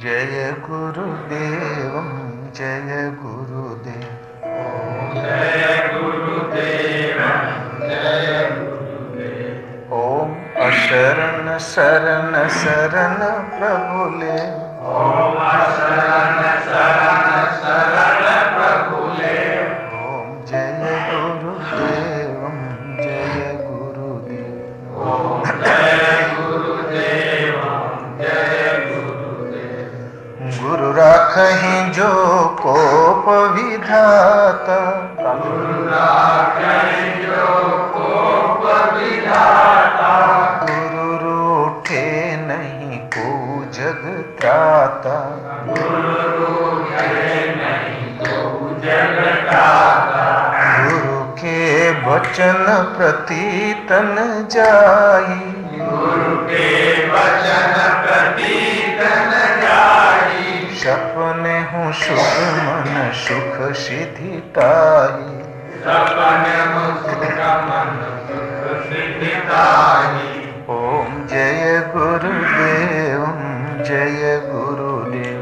जय गुरुदेव जय गुरुदेव। जय गुरुदेव जय गुरुदेव। ओम अशरण शरण शरण प्रभुले। ओम अशरण शरण शरण प्रभुले। ओम जय गुरुदेव जय गुरुदेव। ओम जय गुरुदेव जय गुरुदेव। गुरु राखहि जो कोप विधाता। गुरु राखहि जो कोप विधाता। गुरु रूठे नहीं को जग त्राता। गुरु रूठे नहीं को जग त्राता। गुरु के वचन प्रति तन जाई। गुरु के वचन प्रति तन जाई। सपने हूँ सुख मन सुख सिद्धि ताही। सपने हूँ सुख मन सुख सिद्धि ताही। ओम जय गुरुदेव जय गुरुदेव।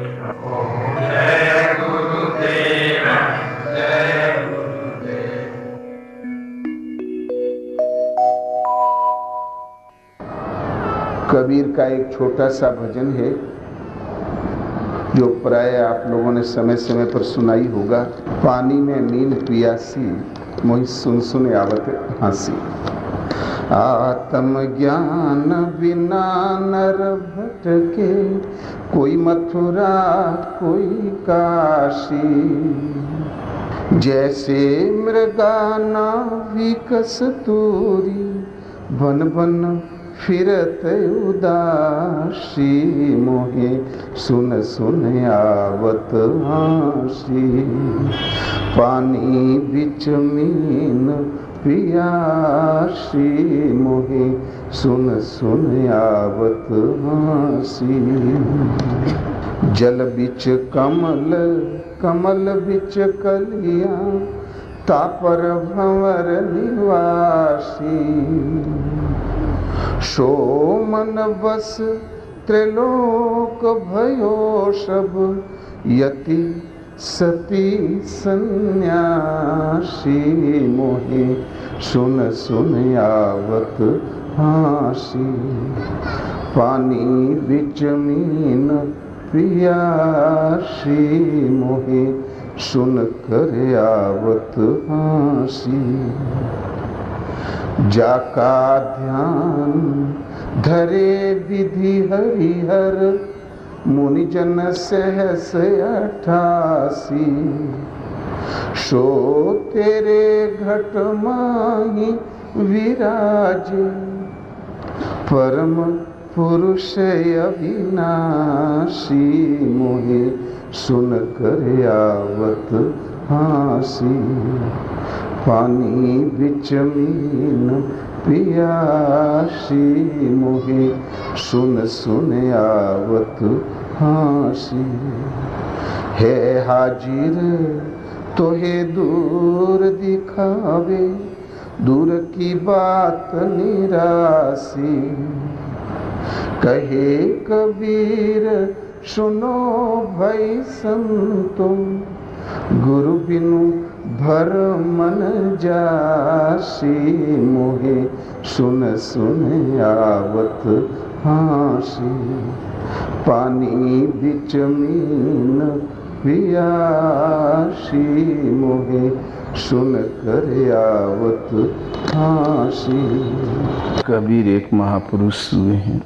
ओम जय गुरुदेव जय गुरुदेव। कबीर का एक छोटा सा भजन है जो प्राय आप लोगों ने समय समय पर सुनाई होगा। पानी में नींद पियासी मोहि सुन सुन आवत हंसी। आत्म ज्ञान बिना नर भटके, कोई मथुरा कोई काशी। जैसे मृगाना विकस तूरी, बन बन फिरत उदासी। मोहे सुन सुन आवत हासी। पानी बिच मीन पियासी, मोहे सुन सुन आवत हासी। जल बिच कमल कमल बिच कलिया, तापर भंवर निवासी। सो मन बस त्रिलोक भयो सब, यति सती सन्यासी। मोहे सुन सुन आवत हासी। पानी बिच मीन पियासी, मोहे सुन कर आवत हासी। जाका ध्यान धरे विधि हरिहर, मुनिजन सहस 88। सो तेरे घट माही विराजे, परम पुरुष अविनाशी। मोहे सुन कर आवत हासी। पानी बिच मीन पियासी, मोहे सुन सुन आवत हासी। है हाजिर तोहे दूर दिखावे, दूर की बात निरासी। कहे कबीर सुनो भई संतो, गुरु बिनु भर मन जासी। मोहे सुन सुन आवत हासी। पानी बिच मीन पियासी, मोहे सुन कर आवत हासी। कबीर एक महापुरुष हुए हैं।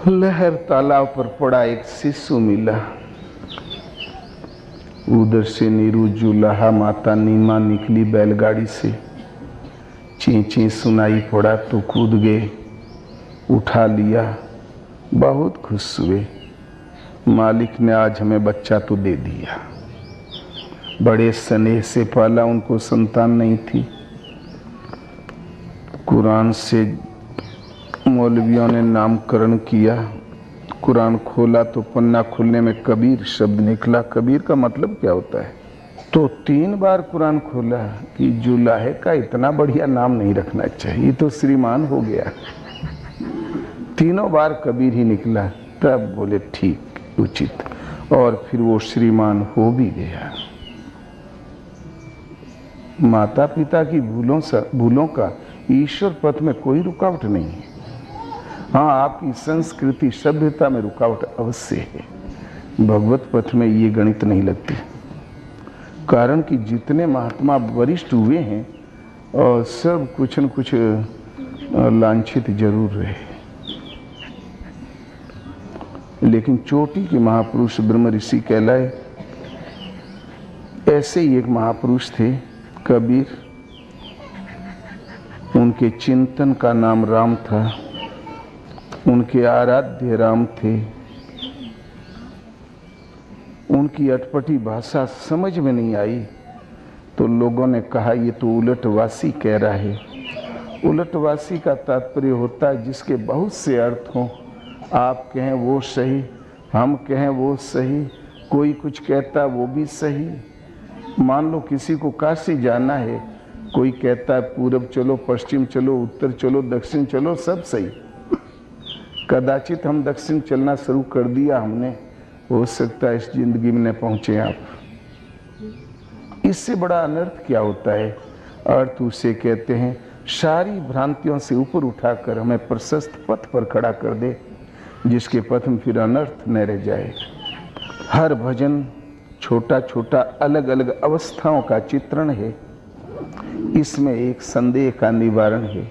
लहर तालाब पर पड़ा एक शिशु मिला। उधर से नीरू जुलाहा माता नीमा निकली बैलगाड़ी से। ची ची सुनाई पड़ा तो कूद गए, उठा लिया, बहुत खुश हुए। मालिक ने आज हमें बच्चा तो दे दिया। बड़े स्नेह से पाला, उनको संतान नहीं थी। कुरान से मौलवियों ने नामकरण किया। कुरान खोला तो पन्ना खुलने में कबीर शब्द निकला। कबीर का मतलब क्या होता है? तो 3 बार कुरान खोला कि जुलाहे का इतना बढ़िया नाम नहीं रखना चाहिए, तो श्रीमान हो गया। तीनों बार कबीर ही निकला, तब बोले ठीक उचित। और फिर वो श्रीमान हो भी गया। माता पिता की भूलों का ईश्वर पथ में कोई रुकावट नहीं है। हाँ, आपकी संस्कृति सभ्यता में रुकावट अवश्य है, भगवत पथ में ये गणित नहीं लगती। कारण कि जितने महात्मा वरिष्ठ हुए हैं और सब कुछ न कुछ लांछित जरूर रहे, लेकिन चोटी के महापुरुष ब्रह्म ऋषि कहलाए। ऐसे ही एक महापुरुष थे कबीर, उनके चिंतन का नाम राम था, उनके आराध्य राम थे। उनकी अटपटी भाषा समझ में नहीं आई तो लोगों ने कहा ये तो उलटवासी कह रहा है। उलटवासी का तात्पर्य होता है जिसके बहुत से अर्थ हों, आप कहें वो सही, हम कहें वो सही, कोई कुछ कहता वो भी सही। मान लो किसी को काशी जाना है, कोई कहता है पूरब चलो, पश्चिम चलो, उत्तर चलो, दक्षिण चलो, सब सही। कदाचित हम दक्षिण चलना शुरू कर दिया हमने, हो सकता है इस जिंदगी में न पहुंचे आप। इससे बड़ा अनर्थ क्या होता है? अर्थ उसे कहते हैं सारी भ्रांतियों से ऊपर उठाकर हमें प्रशस्त पथ पर खड़ा कर दे, जिसके पथ में फिर अनर्थ न रह जाए। हर भजन छोटा छोटा अलग अलग अवस्थाओं का चित्रण है, इसमें एक संदेह का निवारण है।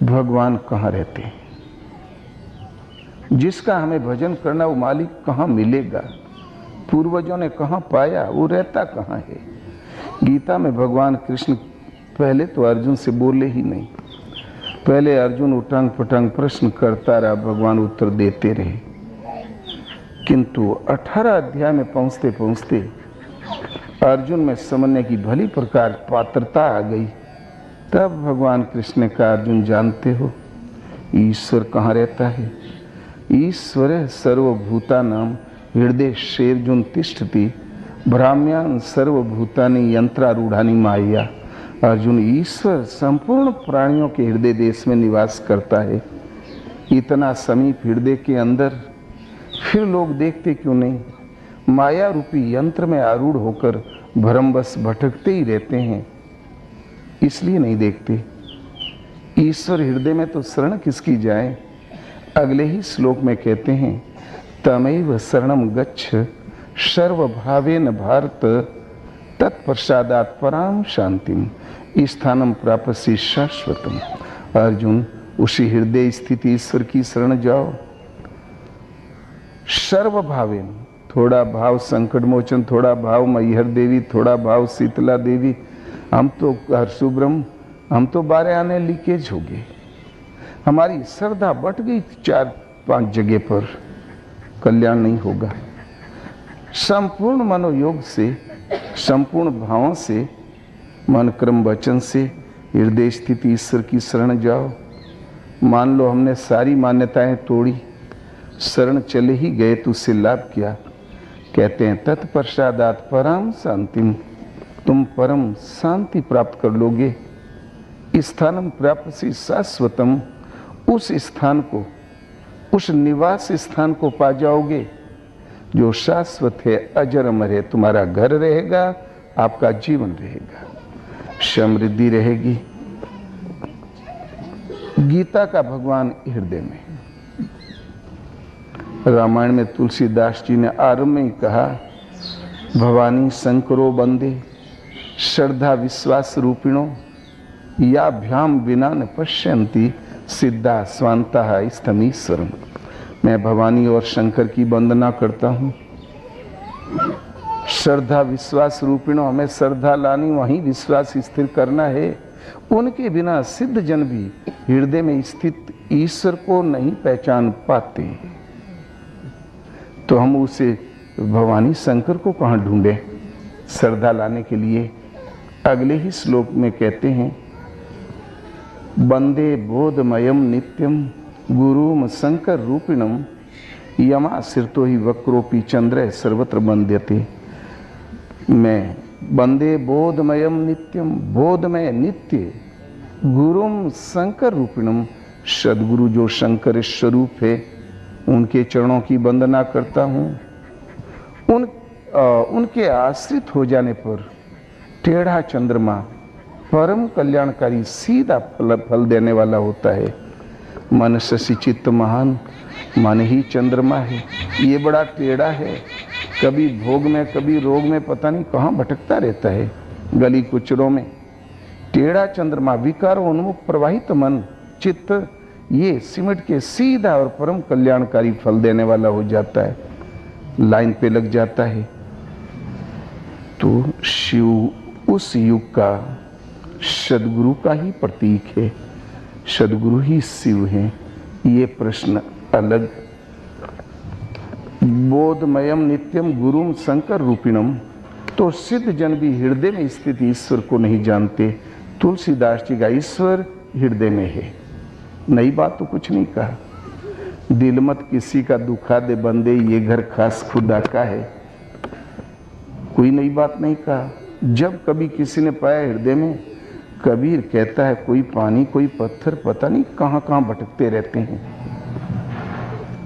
भगवान कहाँ रहते हैं? जिसका हमें भजन करना वो मालिक कहाँ मिलेगा? पूर्वजों ने कहाँ पाया? वो रहता कहाँ है? गीता में भगवान कृष्ण पहले तो अर्जुन से बोले ही नहीं। पहले अर्जुन उटंग पटंग प्रश्न करता रहा, भगवान उत्तर देते रहे। किंतु 18 अध्याय में पहुंचते पहुंचते अर्जुन में समझने की भली प्रकार पात्रता आ गई। तब भगवान कृष्ण ने कहा, अर्जुन जानते हो ईश्वर कहाँ रहता है? ईश्वर सर्वभूतानां हृदय शेर्जुन तिष्ठति भ्राम्यान सर्वभूतानि यंत्रारूढ़ानि माया। अर्जुन, ईश्वर संपूर्ण प्राणियों के हृदय देश में निवास करता है। इतना समीप हृदय के अंदर फिर लोग देखते क्यों नहीं? माया रूपी यंत्र में आरूढ़ होकर भ्रमवश भटकते ही रहते हैं, इसलिए नहीं देखते। ईश्वर हृदय में तो शरण किसकी जाए? अगले ही श्लोक में कहते हैं, तमैव शरणम गच्छ सर्वभावेन भारत तत्प्रसादात् पराम शांतिम स्थानम प्राप्यसि शाश्वतम। अर्जुन, उसी हृदय स्थित ईश्वर की शरण जाओ। सर्वभावेन, थोड़ा भाव संकट मोचन, थोड़ा भाव मैहर देवी, थोड़ा भाव शीतला देवी, हम तो हरसुब्रह्म, हम तो 12 आने लीकेज हो गए। हमारी श्रद्धा बट गई 4-5 जगह पर, कल्याण नहीं होगा। संपूर्ण मनोयोग से, संपूर्ण भावों से, मन क्रम वचन से हृदय स्थित ईश्वर की शरण जाओ। मान लो हमने सारी मान्यताएं तोड़ी, शरण चले ही गए तो उससे लाभ क्या? कहते हैं तत्प्रसादात् पराम शांतिम, तुम परम शांति प्राप्त कर लोगे। स्थानम प्राप्यसि शाश्वतम, उस स्थान को, उस निवास स्थान को पा जाओगे जो शाश्वत है, अजर अमर है। तुम्हारा घर रहेगा, आपका जीवन रहेगा, समृद्धि रहेगी। गीता का भगवान हृदय में। रामायण में तुलसीदास जी ने आरंभ में ही कहा, भवानी शंकरो बंदे श्रद्धा विश्वास रूपिणो याभ्याम विना न पश्यन्ति सिद्धा स्वांता स्तमीश्वरम। मैं भवानी और शंकर की वंदना करता हूँ। श्रद्धा विश्वास रूपिणो, हमें श्रद्धा लानी, वहीं विश्वास स्थिर करना है। उनके बिना सिद्ध जन भी हृदय में स्थित ईश्वर को नहीं पहचान पाते। तो हम उसे भवानी शंकर को कहाँ ढूंढे श्रद्धा लाने के लिए? अगले ही श्लोक में कहते हैं, वंदे बोधमयम नित्यम गुरुम शंकर रूपिणम यमाश्रितो ही वक्रोपी चंद्र सर्वत्र वंद्यते। मैं वंदे बोधमयम नित्यम, बोधमय नित्य, गुरुम शंकर रूपिणम, सदगुरु जो शंकर स्वरूप है, उनके चरणों की वंदना करता हूँ। उनके आश्रित हो जाने पर टेढ़ा चंद्रमा परम कल्याणकारी सीधा फल देने वाला होता है। मन शशि चित्त महान, मन ही चंद्रमा है। ये बड़ा टेढ़ा है, कभी भोग में कभी रोग में पता नहीं कहाँ भटकता रहता है, गली कुचरों में। टेढ़ा चंद्रमा विकार उन्मुख प्रवाहित मन चित्त ये सिमट के सीधा और परम कल्याणकारी फल देने वाला हो जाता है, लाइन पे लग जाता है। तो शिव उस युग का सदगुरु का ही प्रतीक है, सदगुरु ही शिव हैं। ये प्रश्न अलग। बोधमयम नित्यम गुरुम शंकर रूपिणम, तो सिद्ध जन भी हृदय में स्थित ईश्वर को नहीं जानते। तुलसीदास जी का ईश्वर हृदय में है। नई बात तो कुछ नहीं कहा। दिल मत किसी का दुखा दे बंदे, ये घर खास खुदा का है। कोई नई बात नहीं कहा। जब कभी किसी ने पाया हृदय में, कबीर कहता है कोई पानी कोई पत्थर पता नहीं कहां कहां भटकते रहते हैं।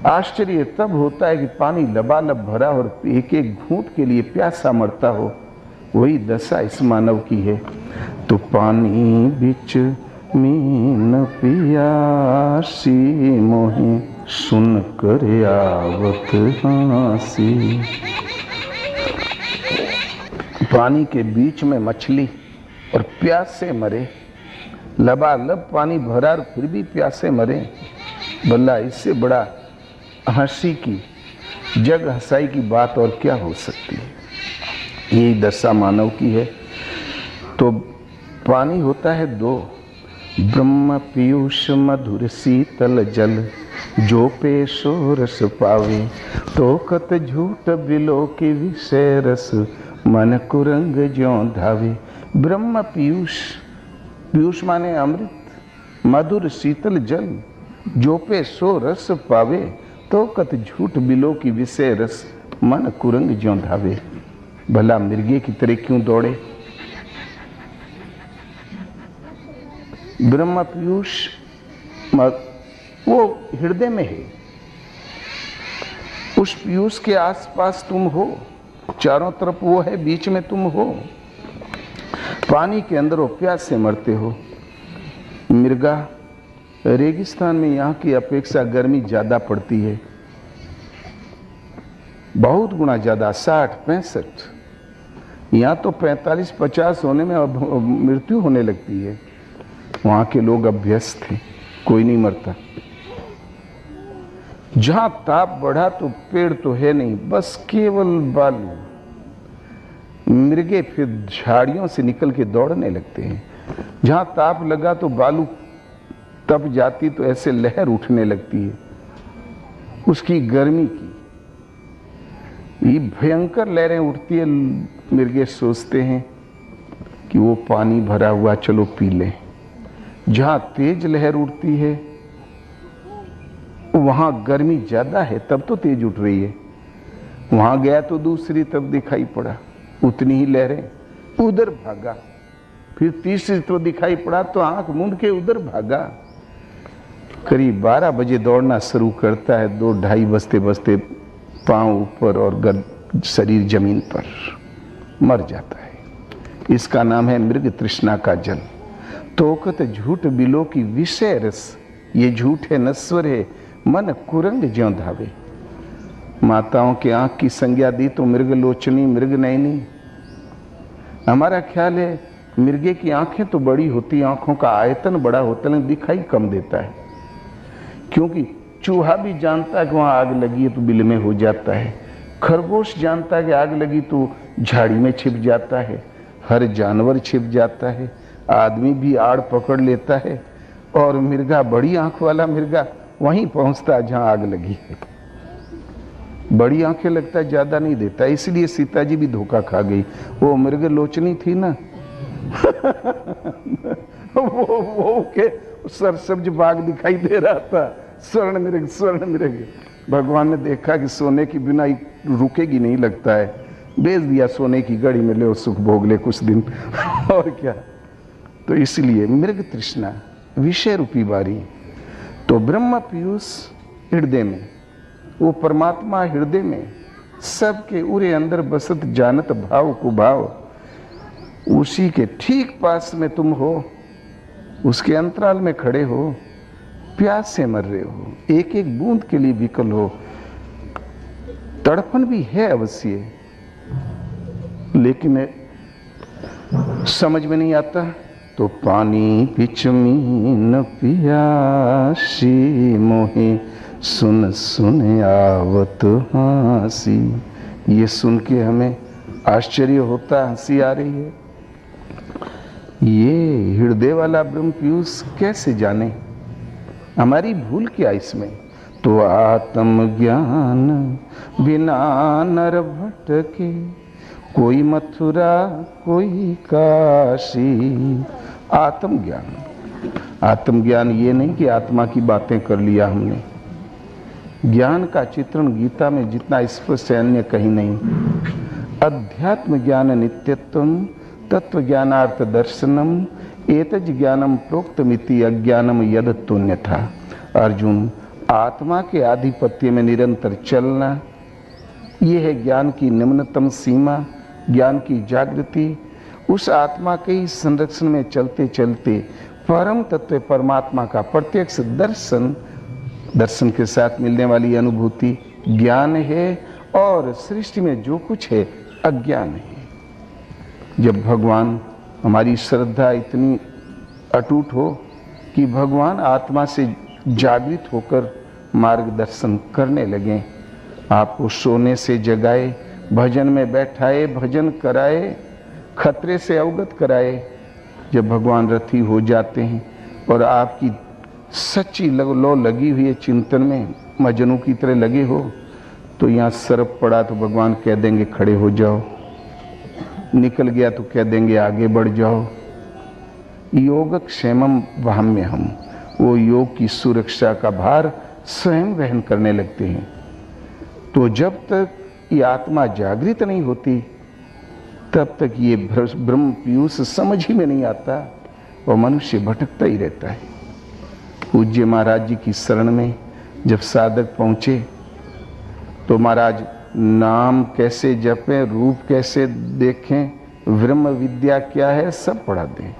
आश्चर्य तब होता है कि पानी लबालब भरा और एक एक घूंट के लिए प्यासा मरता हो। वही दशा इस मानव की है। तो पानी बिच मीन पियासी मोहे, सुन कर आवत हासी। पानी के बीच में मछली और प्यास से मरे, लबालब पानी भरा और फिर भी प्यासे मरे। भला इससे बड़ा हंसी की, जग हंसाई की बात और क्या हो सकती है। यही दशा मानव की है। तो पानी होता है दो, ब्रह्म पीयूष मधुर शीतल जल, जो पे सो रस पावे, तो कत झूठ बिलो की विषय रस, मन कुरंग ज्यों धावे। ब्रह्म पीयूष, पीयूष माने अमृत, मधुर शीतल जल, जो पे सो रस पावे, तो कत झूठ बिलो की विषय रस, मन कुरंग ज्यों धावे। भला मिर्गे की तरह क्यों दौड़े। ब्रह्म पीयूष वो हृदय में है। उस पीयूष के आसपास तुम हो, चारों तरफ वो है, बीच में तुम हो। पानी के अंदर हो, प्यास से मरते हो। मिर्गा रेगिस्तान में यहाँ की अपेक्षा गर्मी ज्यादा पड़ती है, बहुत गुना ज्यादा, 60-65। यहाँ तो 45-50 होने में अब मृत्यु होने लगती है। वहाँ के लोग अभ्यस्त थे, कोई नहीं मरता। जहाँ ताप बढ़ा तो पेड़ तो है नहीं, बस केवल बालू। मृगे फिर झाड़ियों से निकल के दौड़ने लगते हैं। जहाँ ताप लगा तो बालू तप जाती तो ऐसे लहर उठने लगती है उसकी गर्मी की। ये भयंकर लहरें उठती है। मृगे सोचते हैं कि वो पानी भरा हुआ, चलो पी लें। जहाँ तेज लहर उठती है वहाँ गर्मी ज्यादा है, तब तो तेज उठ रही है। वहाँ गया तो दूसरी, तब दिखाई पड़ा उतनी ही लहरें, उधर भागा। फिर तीसरी तो दिखाई पड़ा तो आंख मूंद के उधर भागा। करीब 12 बजे दौड़ना शुरू करता है। 2-2:30 बजते बजते पांव ऊपर और शरीर जमीन पर, मर जाता है। इसका नाम है मृग तृष्णा का जल। तोकत झूठ बिलो की विषय रस, ये झूठ है, नश्वर है, मन कुरंग ज्यों धावे। माताओं के आंख की संज्ञा दी तो मृग लोचनी, मृग नयनी। हमारा ख्याल है मृगे की आंखें तो बड़ी होती, आंखों का आयतन बड़ा होता, लेकिन दिखाई कम देता है। क्योंकि चूहा भी जानता है कि वहां आग लगी है तो बिल में हो जाता है। खरगोश जानता है कि आग लगी तो झाड़ी में छिप जाता है। हर जानवर छिप जाता है, आदमी भी आड़ पकड़ लेता है। और मिर्गा, बड़ी आंख वाला मिर्गा वहीं पहुंचता है जहां आग लगी है। बड़ी आंखें लगता है ज्यादा नहीं देता, इसलिए सीता जी भी धोखा खा गई। वो मृग लोचनी थी ना वो के सरसब्ज बाग दिखाई दे रहा था, स्वर्ण मृग, स्वर्ण मृग। भगवान ने देखा कि सोने की बिना रुकेगी नहीं, लगता है, बेच दिया सोने की गड़ी में, ले सुख भोग ले कुछ दिन और क्या। तो इसलिए मृग तृष्णा, विषय रूपी बारी। तो ब्रह्म पीयूष हृदय में, वो परमात्मा हृदय में सबके उरे अंदर बसत जानत भाव को भाव, उसी के ठीक पास में तुम हो, उसके अंतराल में खड़े हो, प्यास से मर रहे हो, एक एक बूंद के लिए विकल हो, तड़पन भी है अवश्य, लेकिन समझ में नहीं आता। तो पानी पिचमीन पियासी मोहे सुन सुन आवत हंसी। ये सुन के हमें आश्चर्य होता, हंसी आ रही है। ये हृदय वाला ब्रह्म पीयूष कैसे जाने, हमारी भूल क्या इसमें। तो आत्म ज्ञान बिना नर भटके, कोई मथुरा कोई काशी। आत्मज्ञान, आत्मज्ञान ये नहीं कि आत्मा की बातें कर लिया हमने। ज्ञान का चित्रण गीता में जितना स्पष्ट है अन्य कहीं नहीं। अध्यात्म ज्ञान नित्यत्वम तत्व ज्ञानार्थ दर्शनम एतज ज्ञानम प्रोक्तमिति अज्ञानम यद तुन्यथा। अर्जुन, आत्मा के आधिपत्य में निरंतर चलना, यह है ज्ञान की निम्नतम सीमा, ज्ञान की जागृति। उस आत्मा के ही संरक्षण में चलते चलते परम तत्व परमात्मा का प्रत्यक्ष दर्शन, दर्शन के साथ मिलने वाली अनुभूति ज्ञान है। और सृष्टि में जो कुछ है अज्ञान है। जब भगवान, हमारी श्रद्धा इतनी अटूट हो कि भगवान आत्मा से जागृत होकर मार्गदर्शन करने लगे, आपको सोने से जगाए, भजन में बैठाए, भजन कराए, खतरे से अवगत कराए। जब भगवान रथी हो जाते हैं और आपकी सच्ची लो लगी हुई है चिंतन में, मजनू की तरह लगे हो, तो यहाँ सर्प पड़ा तो भगवान कह देंगे खड़े हो जाओ, निकल गया तो कह देंगे आगे बढ़ जाओ। योग क्षेमम वाम्य हम, वो योग की सुरक्षा का भार स्वयं वहन करने लगते हैं। तो जब तक ये आत्मा जागृत नहीं होती तब तक ये ब्रह्म पीयूष समझ ही में नहीं आता और मनुष्य भटकता ही रहता है। पूज्य महाराज जी की शरण में जब साधक पहुंचे तो महाराज नाम कैसे जपें, रूप कैसे देखें, ब्रह्म विद्या क्या है, सब पढ़ा दें।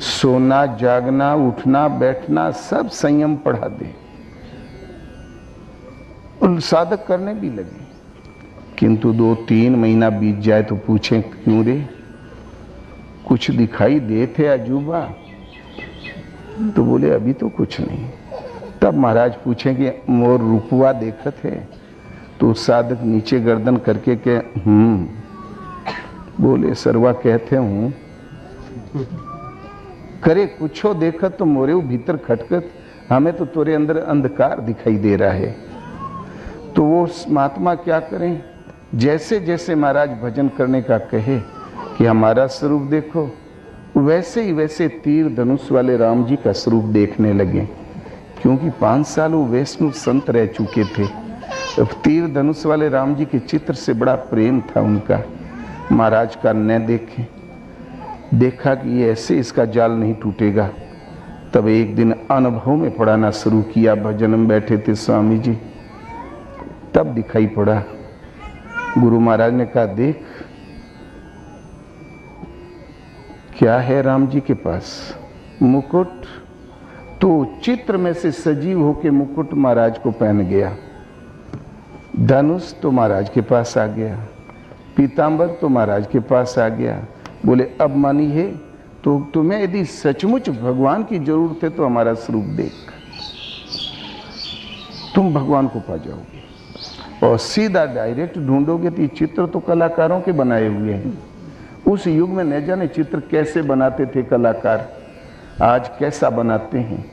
सोना जागना उठना बैठना सब संयम पढ़ा दें। और साधक करने भी लगे। किंतु 2-3 महीना बीत जाए तो पूछें क्यों रे, कुछ दिखाई दे थे अजूबा? तो बोले अभी तो कुछ नहीं। तब महाराज पूछें कि मोर रूपवा देखत है? तो साधक नीचे गर्दन करके के बोले सरवा कहते हूँ करे कुछो देखत तो मोरे भीतर खटकत, हमें तो तोरे अंदर अंधकार दिखाई दे रहा है। तो वो महात्मा क्या करें, जैसे जैसे महाराज भजन करने का कहे कि हमारा स्वरूप देखो, वैसे ही वैसे तीर धनुष वाले राम जी का स्वरूप देखने लगे। क्योंकि 5 साल वो वैष्णव संत रह चुके थे। अब तीर धनुष वाले राम जी के चित्र से बड़ा प्रेम था उनका। महाराज का न देखे, देखा कि ये ऐसे इसका जाल नहीं टूटेगा। तब एक दिन अनुभव में पढ़ाना शुरू किया। भजन में बैठे थे स्वामी जी, तब दिखाई पड़ा। गुरु महाराज ने कहा देख क्या है राम जी के पास, मुकुट। तो चित्र में से सजीव होके मुकुट महाराज को पहन गया। धनुष तो महाराज के पास आ गया, पीतांबर तो महाराज के पास आ गया। बोले अब मानी है तो तुम्हें यदि सचमुच भगवान की जरूरत है तो हमारा स्वरूप देख, तुम भगवान को पा जाओगे। और सीधा डायरेक्ट ढूंढोगे तो ये चित्र तो कलाकारों के बनाए हुए हैं। उस युग में न जाने चित्र कैसे बनाते थे कलाकार, आज कैसा बनाते हैं।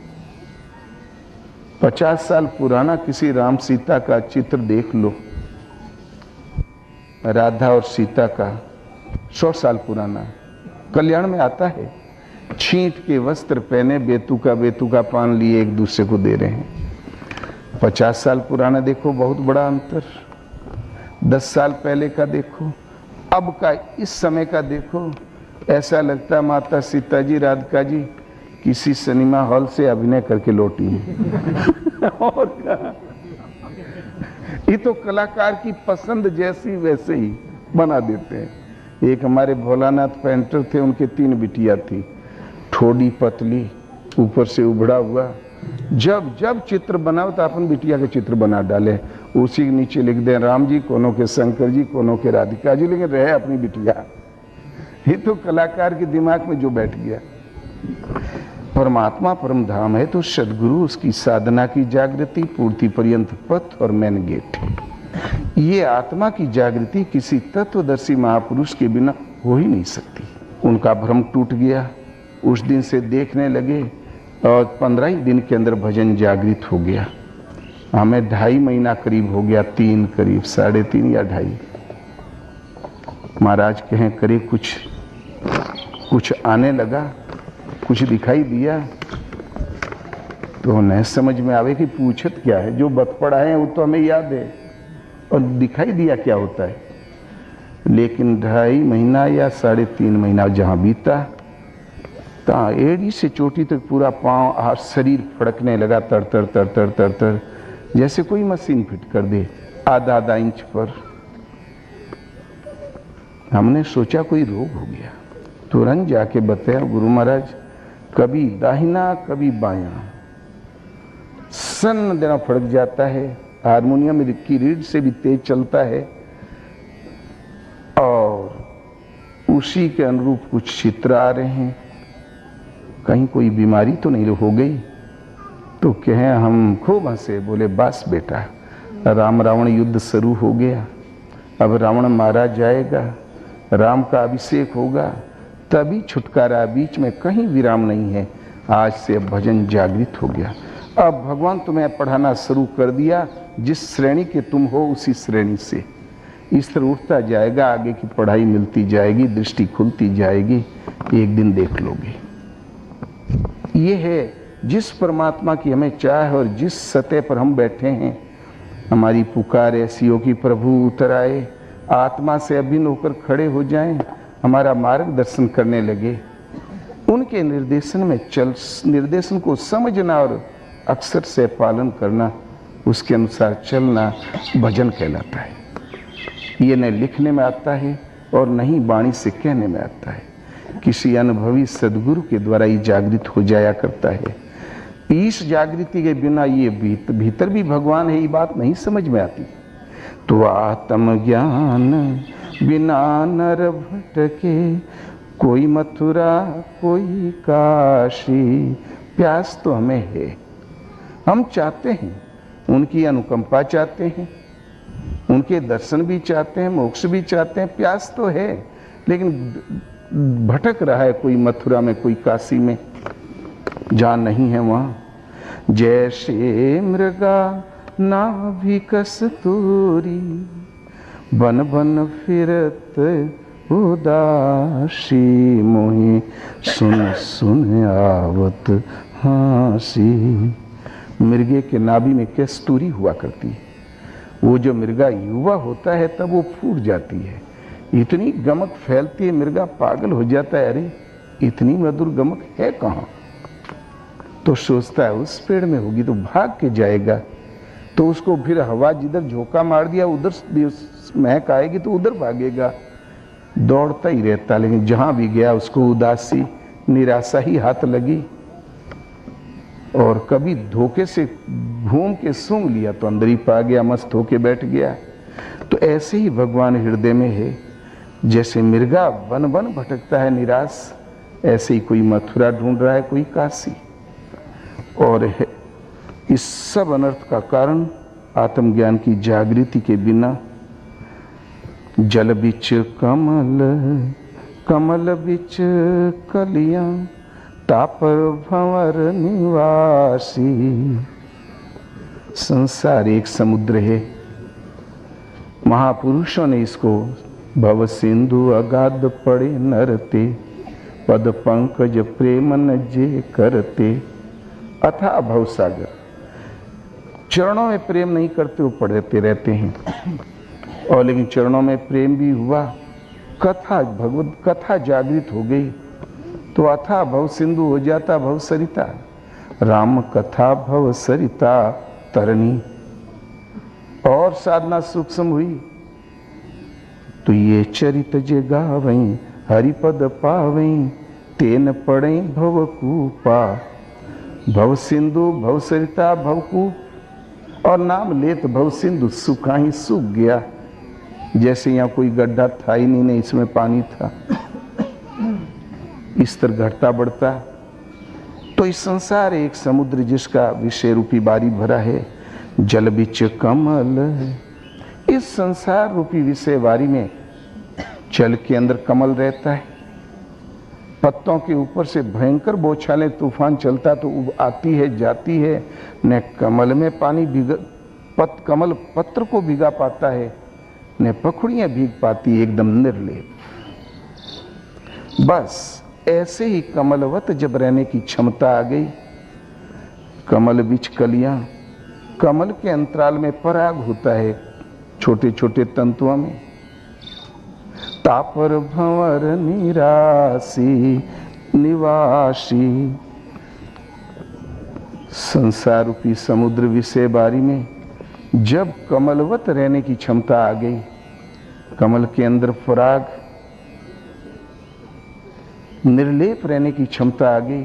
50 साल पुराना किसी राम सीता का चित्र देख लो, राधा और सीता का 100 साल पुराना कल्याण में आता है। छींट के वस्त्र पहने, बेतुका पान लिए एक दूसरे को दे रहे हैं। 50 साल पुराना देखो, बहुत बड़ा अंतर। 10 साल पहले का देखो, अब का इस समय का देखो, ऐसा लगता है माता सीता जी राधिका जी किसी सिनेमा हॉल से अभिनय करके लौटी है। और क्या ये तो कलाकार की पसंद जैसी वैसे ही बना देते हैं। एक हमारे भोलानाथ पेंटर थे, उनके 3 बिटिया थी, ठोड़ी पतली, ऊपर से उभड़ा हुआ। जब जब चित्र बनाओ तो अपन बिटिया के चित्र बना डाले, उसी के नीचे लिख दें राम जी, कोनों के शंकर जी, कोनों के राधिका जी, लेकिन रहे अपनी बिटिया। ये तो कलाकार के दिमाग में जो बैठ गया। परमात्मा परम धाम है तो सदगुरु उसकी साधना की जागृति, पूर्ति पर्यंत पथ और मेन गेट है। ये आत्मा की जागृति किसी तत्वदर्शी महापुरुष के बिना हो ही नहीं सकती। उनका भ्रम टूट गया, उस दिन से देखने लगे और 15 ही दिन के अंदर भजन जागृत हो गया। हमें 2.5 महीना करीब हो गया, 3 करीब 3.5 या 2.5। महाराज कहें करे कुछ आने लगा, कुछ दिखाई दिया तो उन्हें समझ में आवे कि पूछत क्या है। जो बत पड़ा है वो तो हमें याद है, और दिखाई दिया क्या होता है। लेकिन 2.5 महीना या 3.5 महीना जहां बीता, तहाँ एड़ी से चोटी तक पूरा पांव और शरीर फड़कने लगा, तर तर तर तर तर तर, जैसे कोई मशीन फिट कर दे, आधा इंच पर। हमने सोचा कोई रोग हो गया, तुरंत जाके बताया गुरु महाराज कभी दाहिना कभी बायां सन देना फड़क जाता है, हारमोनियम की रीड से भी तेज चलता है, और उसी के अनुरूप कुछ चित्र आ रहे हैं। कहीं कोई बीमारी तो नहीं हो गई? तो कहें हम खूब हंसे, बोले बस बेटा, राम रावण युद्ध शुरू हो गया, अब रावण मारा जाएगा, राम का अभिषेक होगा, तभी छुटकारा, बीच में कहीं विराम नहीं है। आज से भजन जागृत हो गया। अब भगवान तुम्हें पढ़ाना शुरू कर दिया, जिस श्रेणी के तुम हो उसी श्रेणी से इस तरह उठता जाएगा, आगे की पढ़ाई मिलती जाएगी, दृष्टि खुलती जाएगी, एक दिन देख लोगे। ये है जिस परमात्मा की हमें चाह और जिस सतह पर हम बैठे हैं। हमारी पुकार ऐसी हो कि प्रभु उतर आए, आत्मा से अभिन्न होकर खड़े हो जाएं, हमारा मार्गदर्शन करने लगे। उनके निर्देशन में चल, निर्देशन को समझना और अक्षर से पालन करना, उसके अनुसार चलना भजन कहलाता है। ये न लिखने में आता है और न ही वाणी से कहने में आता है, किसी अनुभवी सदगुरु के द्वारा ही जागृत हो जाया करता है। इस जागृति के बिना ये भीतर भी भगवान है, ये बात नहीं समझ में आती। तो आत्म ज्ञान बिना नर भटके, कोई मथुरा कोई काशी। प्यास तो हमें है, हम चाहते हैं, उनकी अनुकंपा चाहते हैं, उनके दर्शन भी चाहते हैं, मोक्ष भी चाहते हैं, प्यास तो है, लेकिन भटक रहा है, कोई मथुरा में कोई काशी में, जहाँ नहीं है वहाँ। जैसे मृगा नाभि कस्तूरी, बन बन फिरत उदासी, मोहि सुन सुन आवत हासी। मृगे के नाभि में कस्तूरी हुआ करती है, वो जो मृगा युवा होता है तब वो फूट जाती है, इतनी गमक फैलती है, मृगा पागल हो जाता है, अरे इतनी मधुर गमक है कहाँ। तो सोचता है उस पेड़ में होगी, तो भाग के जाएगा, तो उसको फिर हवा जिधर झोंका मार दिया उधर महक आएगी तो उधर भागेगा, दौड़ता ही रहता। लेकिन जहां भी गया उसको उदासी निराशा ही हाथ लगी, और कभी धोखे से घूम के सूंघ लिया तो अंदर ही पा गया, मस्त होके बैठ गया। तो ऐसे ही भगवान हृदय में है, जैसे मृगा वन वन भटकता है निराश, ऐसे ही कोई मथुरा ढूंढ रहा है, कोई काशी। और इस सब अनर्थ का कारण आत्मज्ञान की जागृति के बिना जल बिच कमल, कमल बिच कलियां, तापर भंवर निवासी। संसार एक समुद्र है, महापुरुषों ने इसको भव सिंधु अगाध पड़े नरते, पद पंकज प्रेम न जे करते। अथा भवसागर, चरणों में प्रेम नहीं करते, वो पढ़ते रहते हैं, और लेकिन चरणों में प्रेम भी हुआ, कथा भगवत कथा जागृत हो गई तो अथा भव सिंधु हो जाता भव सरिता। राम कथा भव सरिता तरनी। और साधना सूक्ष्म हुई तो ये चरित जे गावई हरिपद पावई तेन पड़े भवकूपा। भव सिंधु भव सरिता भवकूप और नाम लेत भव सिंधु सूखा ही सूख गया, जैसे यहाँ कोई गड्ढा था ही नहीं, इसमें पानी था। इस तरह घटता बढ़ता तो इस संसार एक समुद्र जिसका विषय रूपी बारी भरा है, जल बिच कमल। इस संसार रूपी विषय बारी में जल के अंदर कमल रहता है। पत्तों के ऊपर से भयंकर बौछारें तूफान चलता तो आती है जाती है, न कमल में पानी कमल पत्र को भिगा पाता है, न पखुड़ियां भीग पाती, एकदम निर्लेप। बस ऐसे ही कमलवत जब रहने की क्षमता आ गई, कमल बीच कलियां, कमल के अंतराल में पराग होता है छोटे छोटे तंतुओं में। तापर भंवर निरासी निवासी। संसार रूपी समुद्र विषय बारी में जब कमलवत रहने की क्षमता आ गई, कमल के अंदर पराग निर्लेप रहने की क्षमता आ गई,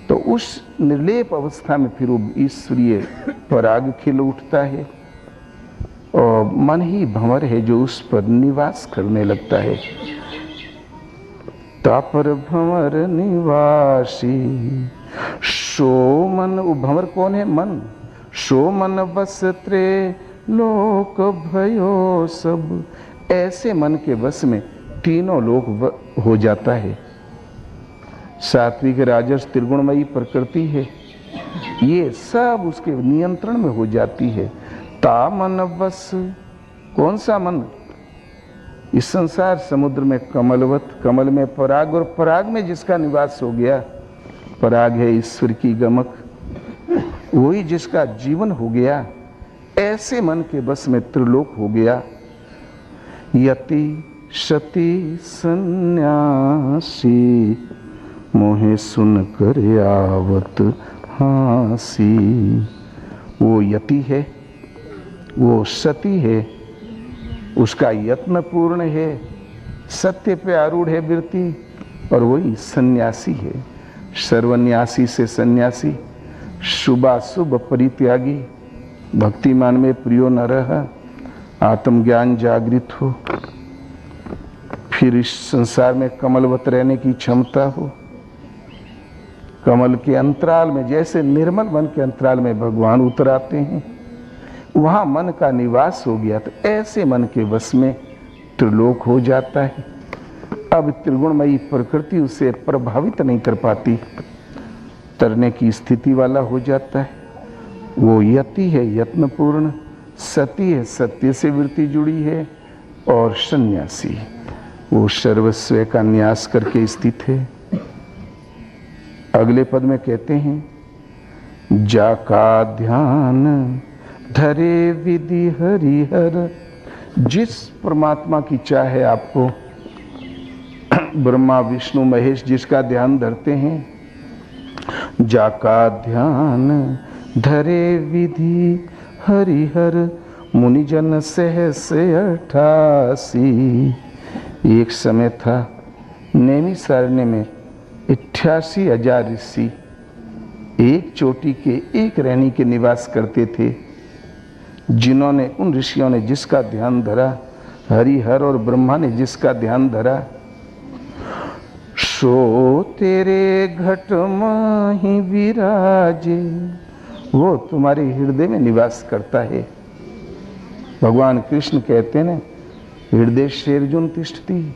तो उस निर्लेप अवस्था में फिर वो ईश्वरीय पराग खिल उठता है और मन ही भंवर है जो उस पर निवास करने लगता है। तापर भंवर निवासी सो मन। वो भंवर कौन है? मन। सो मन बसत्रे लोक भयो सब। ऐसे मन के बस में तीनों लोक हो जाता है। सात्विक राजस त्रिगुणमयी प्रकृति है, ये सब उसके नियंत्रण में हो जाती है। ता मन बस। कौन सा मन? इस संसार समुद्र में कमलवत, कमल में पराग, और पराग में जिसका निवास हो गया, पराग है ईश्वर की गमक, वही जिसका जीवन हो गया, ऐसे मन के बस में त्रिलोक हो गया। यति सती सन्यासी मोहे सुन कर आवत हासी। वो यति है, वो सती है, उसका यत्न पूर्ण है, सत्य पे आरूढ़ है वृत्ति, और वही सन्यासी है, सर्वन्यासी से सन्यासी, शुभाशुभ परित्यागी, भक्तिमान में प्रियो न रह, आत्मज्ञान जागृत हो, फिर इस संसार में कमलवत रहने की क्षमता हो। कमल के अंतराल में, जैसे निर्मल मन के अंतराल में भगवान उतर आते हैं, वहां मन का निवास हो गया, तो ऐसे मन के वश में त्रिलोक हो जाता है। अब त्रिगुणमयी प्रकृति उसे प्रभावित नहीं कर पाती, तरने की स्थिति वाला हो जाता है। वो यति है यत्नपूर्ण, सती है सत्य से वृत्ति जुड़ी है, और सन्यासी वो सर्वस्व का न्यास करके स्थित है। अगले पद में कहते हैं, जाका ध्यान धरे विधि हरिहर। जिस परमात्मा की चाह है आपको, ब्रह्मा विष्णु महेश जिसका ध्यान धरते हैं, जाका ध्यान धरे विधि हरिहर मुनिजन सहस 88। एक समय था नैमिषारण्य में 88,000 ऋषि एक चोटी के एक रैनी के निवास करते थे, जिन्होंने, उन ऋषियों ने जिसका ध्यान धरा, हरिहर और ब्रह्मा ने जिसका ध्यान धरा, सो तेरे घट माही विराजे, वो तुम्हारे हृदय में निवास करता है। भगवान कृष्ण कहते हैं, हृदय शेरजुन तिष्ठति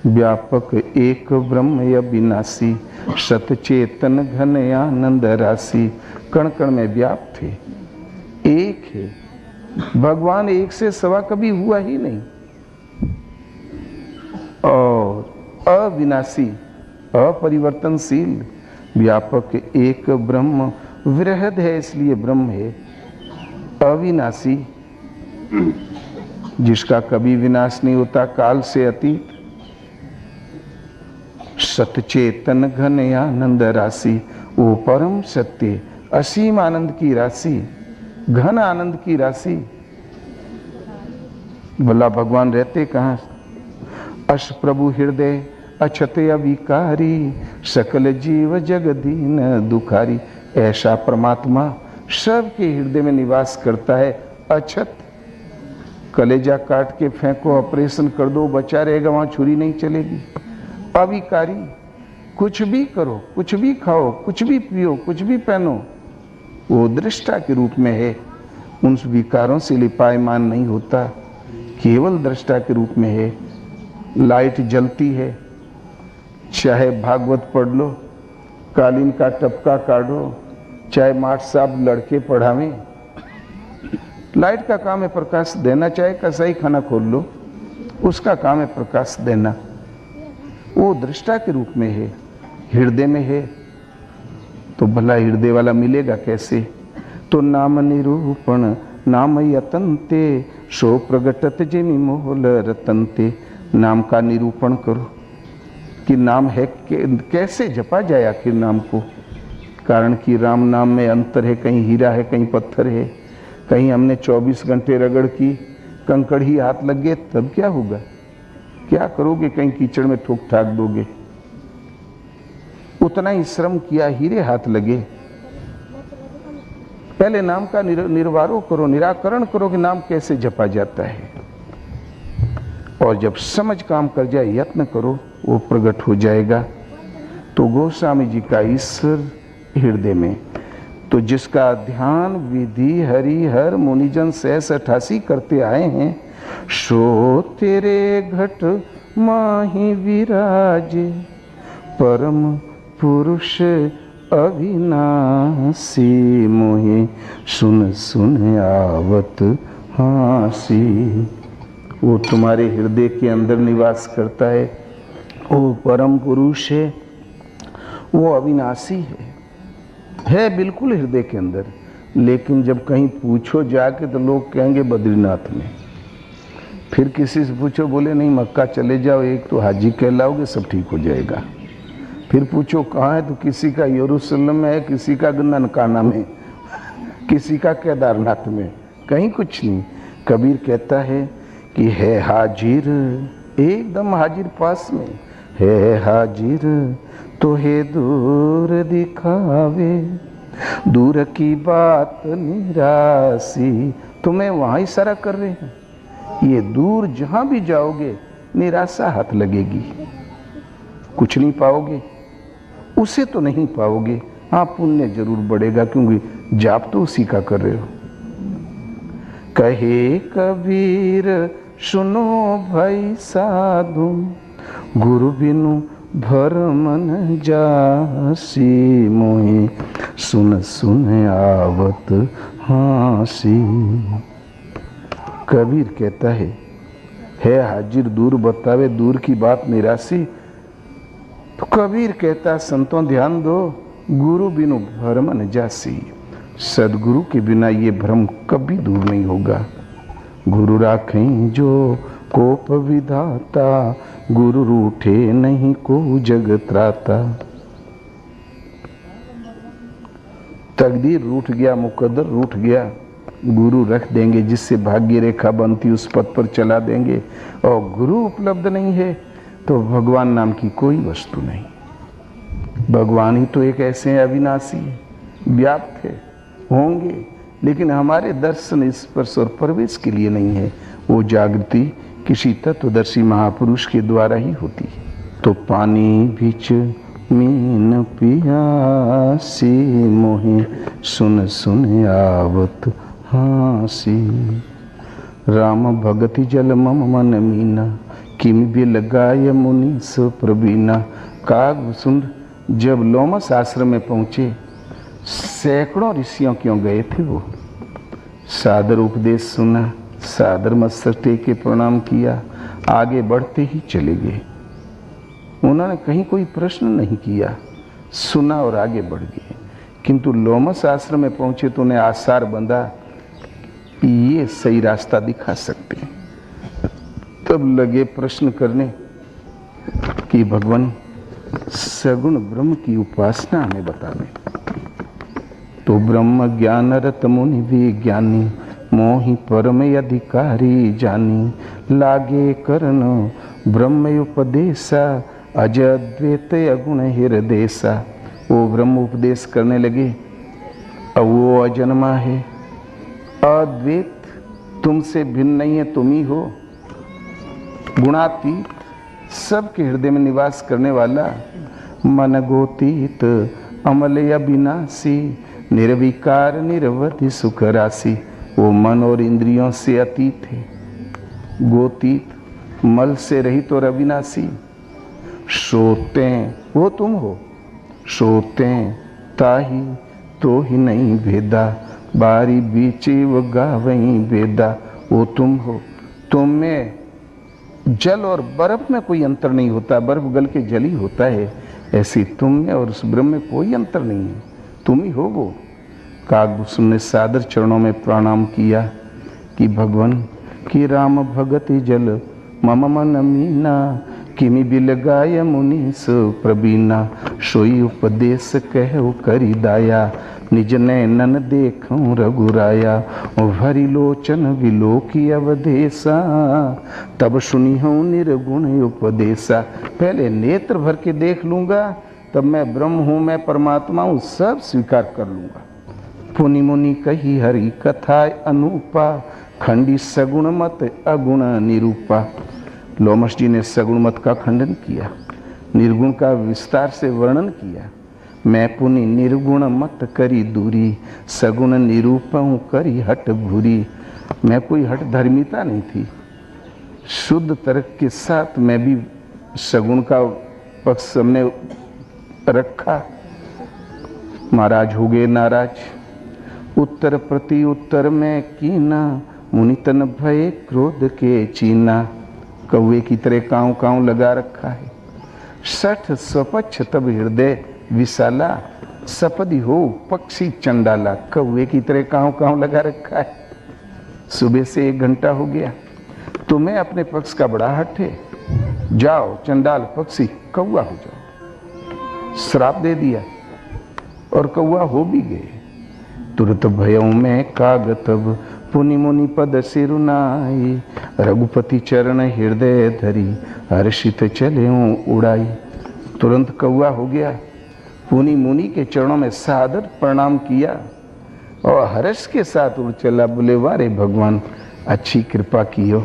व्यापक एक ब्रह्म अविनाशी सतचेतन घन आनंद राशि। कण कण में व्याप्त है, एक है भगवान, एक से सवा कभी हुआ ही नहीं, और अविनाशी अपरिवर्तनशील व्यापक एक ब्रह्म, वृहद है इसलिए ब्रह्म है, अविनाशी जिसका कभी विनाश नहीं होता, काल से अतीत, सतचेतन घन आनंद राशि, वो परम सत्य असीम आनंद की राशि घन आनंद की राशि। भला भगवान रहते कहाँ? अश प्रभु हृदय अछते अविकारी, सकल जीव जगदीन दुखारी। ऐसा परमात्मा सबके हृदय में निवास करता है। अछत, कलेजा काट के फेंको, ऑपरेशन कर दो, बचा रहेगा, वहां छुरी नहीं चलेगी। अविकारी, कुछ भी करो, कुछ भी खाओ, कुछ भी पियो, कुछ भी पहनो, वो दृष्टा के रूप में है, उन विकारों से लिपायमान नहीं होता, केवल दृष्टा के रूप में है। लाइट जलती है, चाहे भागवत पढ़ लो, कालीन का टपका काटो, चाहे माठ साहब लड़के पढ़ावें, लाइट का काम है प्रकाश देना। चाहे कसाई खाना खोल लो, उसका काम है प्रकाश देना। वो दृष्टा के रूप में है, हृदय में है। तो भला हृदय वाला मिलेगा कैसे? तो नाम निरूपण नाम यतन्ते, सो प्रगटत जिमि मोल रतन्ते। नाम का निरूपण करो कि नाम है, कैसे जपा जाए आखिर नाम को। कारण कि राम नाम में अंतर है, कहीं हीरा है, कहीं पत्थर है। कहीं हमने 24 घंटे रगड़ की, कंकड़ ही हाथ लग गए, तब क्या होगा? क्या करोगे? कहीं कीचड़ में ठोक ठाक दोगे। उतना ही श्रम किया, हीरे हाथ लगे। पहले नाम का निर्वारो करो, निराकरण करो कि नाम कैसे जपा जाता है। और जब समझ काम कर जाए, यत्न करो, वो प्रकट हो जाएगा। तो गोस्वामी जी का ईश्वर हृदय में, तो जिसका ध्यान विधि हरिहर मुनिजन 688 करते आए हैं, सो तेरे घट माही विराजे, परम पुरुष अविनाशी। मोहे सुन सुन आवत हासी। वो तुम्हारे हृदय के अंदर निवास करता है, वो परम पुरुष है, वो अविनाशी है बिल्कुल हृदय के अंदर। लेकिन जब कहीं पूछो जाके तो लोग कहेंगे बद्रीनाथ में। फिर किसी से पूछो, बोले नहीं मक्का चले जाओ, एक तो हाजी कहलाओगे, सब ठीक हो जाएगा। फिर पूछो कहाँ है, तो किसी का यरूशलेम में है, किसी का ननकाना में, किसी का केदारनाथ में, कहीं कुछ नहीं। कबीर कहता है कि है हाजिर, एकदम हाजिर पास में है हाजिर, तो है दूर दिखावे, दूर की बात निराशी। तुम्हें वहां इशारा कर रहे हैं, ये दूर जहां भी जाओगे निराशा हाथ लगेगी, कुछ नहीं पाओगे, उसे तो नहीं पाओगे। हाँ, पुण्य जरूर बढ़ेगा, क्योंकि जाप तो उसी का कर रहे हो। कहे कबीर सुनो भाई साधु, गुरु बिनु भर मन जासी। मोहे सुन सुन आवत हासी। कबीर कहता है हाजिर दूर बतावे, दूर की बात निराशी। तो कबीर कहता, संतों ध्यान दो, गुरु बिनु भ्रम न जासी। सदगुरु के बिना ये भ्रम कभी दूर नहीं होगा। गुरु राखें जो कोप विधाता, गुरु रूठे नहीं को जगत त्राता। तकदीर रूठ गया, मुकद्दर रूठ गया, गुरु रख देंगे, जिससे भाग्य रेखा बनती उस पथ पर चला देंगे। और गुरु उपलब्ध नहीं है तो भगवान नाम की कोई वस्तु नहीं। भगवान ही तो एक ऐसे हैं अविनाशी, व्याप्त है, होंगे, लेकिन हमारे दर्शन स्पर्श और प्रवेश के लिए नहीं है। वो जागृति किसी तत्वदर्शी महापुरुष के द्वारा ही होती है। तो पानी बीच मीन पियासी, मोहे सुन सुन आवत हासी। राम भगति जल मम मन मीना, किम भी लगाय मुनि सो प्रवीणा। कागभूषुंड जब लोमस आश्रम में पहुंचे, सैकड़ों ऋषियों क्यों गए थे वो। सादर उपदेश सुना, सादर मस्तक टेके प्रणाम किया, आगे बढ़ते ही चले गए। उन्होंने कहीं कोई प्रश्न नहीं किया, सुना और आगे बढ़ गए। किंतु लोमस आश्रम में पहुंचे तो उन्हें आसार बंधा, ये सही रास्ता दिखा सकते हैं। तब लगे प्रश्न करने कि भगवान सगुण ब्रह्म की उपासना हमें बता दें। तो ब्रह्म ज्ञान रत मुनि विज्ञानी, मोहि परम अधिकारी जानी। लागे करन ब्रह्म उपदेशा, अज अद्वैत अगुण हृदेशा। वो ब्रह्म उपदेश करने लगे। अब वो अजन्मा है, अद्वैत, तुमसे भिन्न नहीं है, तुम ही हो। गुणातीत, सबके हृदय में निवास करने वाला। मन गोतीत अमल अविनाशी, निर्विकार निरवधि सुख राशि। वो मन और इंद्रियों से अतीत है, गोतीत, मल से रहित और अविनाशी। श्रोते वो तुम हो, श्रोते ताही तो ही नहीं भेदा, बारी बीचे वो गावई वेदा। वो तुम हो, तुम में जल और बर्फ में कोई अंतर नहीं होता, बर्फ गल के जल ही होता है। ऐसी तुम में और उस ब्रह्म में कोई अंतर नहीं है, तुम ही हो वो। काकभूषण ने सादर चरणों में प्रणाम किया कि भगवान कि राम भगति जल मम मन मीना, किमि बिल गाय मुनीस प्रवीणा। सोई उपदेश कहु करि दाया, निज नैनन देखूं रघुराया। भरी लोचन विलोकी अवधेशा, तब सुनी हूँ निर्गुण उपदेशा। पहले नेत्र भर के देख लूंगा, तब मैं ब्रह्म हूँ, मैं परमात्मा हूँ, सब स्वीकार कर लूंगा। पुनि मुनि कही हरि कथा अनूपा, खंडी सगुण मत अगुण निरूपा। लोमस जी ने सगुण मत का खंडन किया, निर्गुण का विस्तार से वर्णन किया। मैं पुनि निर्गुण मत करी दूरी, सगुण निरूपऊं करी हट भूरी। मैं कोई हट धर्मिता नहीं थी, शुद्ध तर्क के साथ मैं भी सगुण का पक्ष हमने रखा। महाराज हो गए नाराज। उत्तर प्रति उत्तर में कीना, मुनितन भय क्रोध के चीना। कौवे की तरह काँव काँव लगा रखा है। सठ स्वपक्ष तब हृदय विशाला, सपदी हो पक्षी चंडाला। कौवे की तरह काँव काँव लगा रखा है। सुबह से 1 घंटा हो गया, तुम्हें अपने पक्ष का बड़ा हट है। जाओ चंडाल पक्षी, कौवा हो जाओ। श्राप दे दिया और कौवा हो भी गए। तुरत भयों में कागतब, पुनि मुनि पद सिरुनाई। रघुपति चरण हृदय धरी, हर्षित चले उड़ाई। तुरंत कौवा हो गया, पुनि मुनि के चरणों में सादर प्रणाम किया और हर्ष के साथ उड़ चला। बोले वारे भगवान, अच्छी कृपा की हो।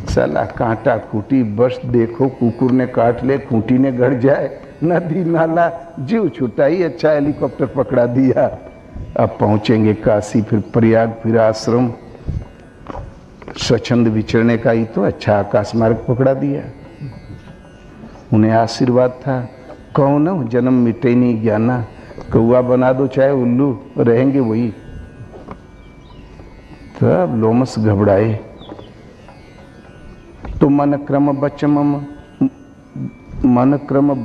साला कांटा खूटी बस देखो, कुकुर ने काट ले, खूंटी ने गड़ जाए, नदी नाला जीव छुटाई, अच्छा हेलीकॉप्टर पकड़ा दिया। अब पहुंचेंगे काशी, फिर प्रयाग, फिर आश्रम। स्वच्छंद विचरने का ही तो अच्छा आकाश मार्ग पकड़ा दिया। उन्हें आशीर्वाद था, कौन जन्म मिटे नहीं ज्ञाना। कौआ बना दो चाहे उल्लू, रहेंगे वही। तब लोमस घबराए। तो मन क्रम